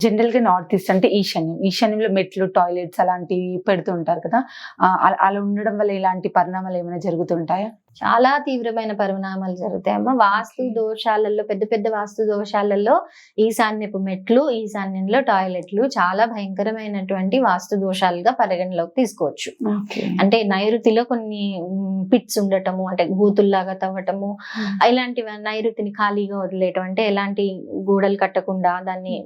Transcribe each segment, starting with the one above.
General గా north east అంటే ఈశాన్యంలో మెట్లు, టాయిలెట్స్ అలాంటివి పెడుతూ ఉంటారు కదా. అలా ఉండడం వల్ల ఇలాంటి పరిణామాలు ఏమైనా జరుగుతుంటాయా? చాలా తీవ్రమైన పరిణామాలు జరుగుతాయమ్మా. వాస్తు దోషాలలో, పెద్ద పెద్ద వాస్తు దోషాలలో ఈశాన్యపు మెట్లు, ఈశాన్యంలో టాయిలెట్లు చాలా భయంకరమైనటువంటి వాస్తు దోషాలుగా పరిగణలోకి తీసుకోవచ్చు. అంటే నైరుతిలో కొన్ని పిట్స్ ఉండటము, అంటే గూతుల్లాగా తవ్వటము, ఇలాంటివి నైరుతిని ఖాళీగా వదిలేయటం, అంటే ఎలాంటి గోడలు కట్టకుండా దాన్ని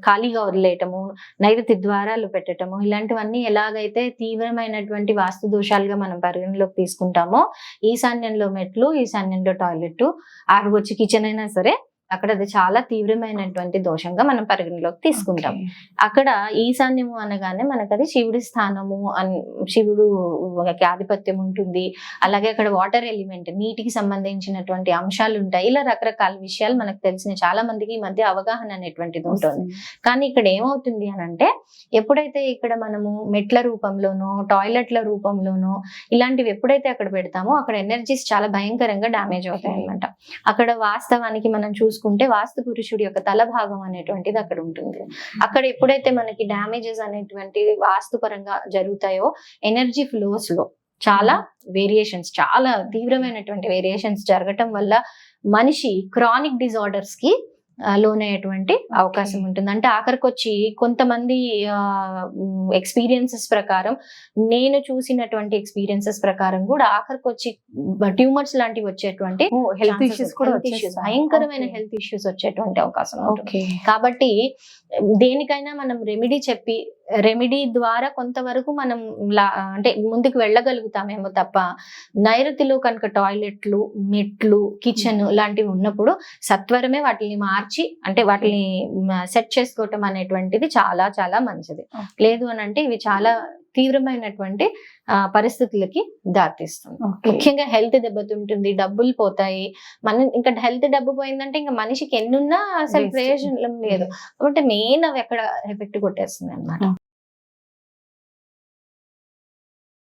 ఖాళీగా వదిలేయటము, నైరుతి ద్వారాలు పెట్టటము, ఇలాంటివన్నీ ఎలాగైతే తీవ్రమైనటువంటి వాస్తు దోషాలుగా మనం పరిగణలోకి తీసుకుంటామో, ఈశాన్యంలో మెట్లు, ఈశాన్యంలో టాయిలెట్, వచ్చి కిచెన్ అయినా సరే అక్కడ అది చాలా తీవ్రమైనటువంటి దోషంగా మనం పరిగణలోకి తీసుకుంటాం. అక్కడ ఈశాన్యము అనగానే మనకు అది శివుడి స్థానము, శివుడు ఆధిపత్యం ఉంటుంది. అలాగే అక్కడ వాటర్ ఎలిమెంట్, నీటికి సంబంధించినటువంటి అంశాలు ఉంటాయి. ఇలా రకరకాల విషయాలు మనకు తెలిసిన చాలా మందికి ఈ మధ్య అవగాహన అనేటువంటిది ఉంటుంది. కానీ ఇక్కడ ఏమవుతుంది అని అంటే, ఎప్పుడైతే ఇక్కడ మనము మెట్ల రూపంలోనో టాయిలెట్ల రూపంలోనో ఇలాంటివి ఎప్పుడైతే అక్కడ పెడతామో అక్కడ ఎనర్జీస్ చాలా భయంకరంగా డ్యామేజ్ అవుతాయి అన్నమాట. అక్కడ వాస్తవానికి మనం చూసుకుంటే వాస్తు పురుషుడి యొక్క తల భాగం అనేటువంటిది అక్కడ ఉంటుంది. అక్కడ ఎప్పుడైతే మనకి డ్యామేజెస్ అనేటువంటి వాస్తు పరంగా జరుగుతాయో, ఎనర్జీ ఫ్లోస్ లో చాలా వేరియేషన్స్, చాలా తీవ్రమైనటువంటి వేరియేషన్స్ జరగటం వల్ల మనిషి క్రానిక్ డిజార్డర్స్ కి లోనయ్యేటువంటి అవకాశం ఉంటుంది. అంటే ఆఖరికి వచ్చి కొంతమంది ఎక్స్పీరియన్సెస్ ప్రకారం, నేను చూసినటువంటి ఎక్స్పీరియన్సెస్ ప్రకారం కూడా ఆఖరికి వచ్చి ట్యూమర్స్ లాంటివి వచ్చేటువంటి హెల్త్ ఇష్యూస్ కూడా భయంకరమైన హెల్త్ ఇష్యూస్ వచ్చేటువంటి అవకాశం ఉంటుంది. కాబట్టి దేనికైనా మనం రెమెడీ చెప్పి, రెమెడీ ద్వారా కొంతవరకు మనం అంటే ముందుకు వెళ్ళగలుగుతామేమో తప్ప, నైరుతిలో కనుక టాయిలెట్లు, మెట్లు, కిచెన్ లాంటివి ఉన్నప్పుడు సత్వరమే వాటిని మార్చి, అంటే వాటిని సెట్ చేసుకోవటం అనేటువంటిది చాలా చాలా మంచిది. లేదు అని అంటే ఇవి చాలా తీవ్రమైనటువంటి పరిస్థితులకి దారితీస్తుంది. ముఖ్యంగా హెల్త్ దెబ్బతింటుంది, డబ్బులు పోతాయి. ఇంకా హెల్త్ డబ్బు పోయిందంటే ఇంకా మనిషికి ఎన్నున్నా అసలు ప్రయోజనం లేదు. కాబట్టి మెయిన్ అవి ఎక్కడ ఎఫెక్ట్ కొట్టేస్తుంది అన్నమాట.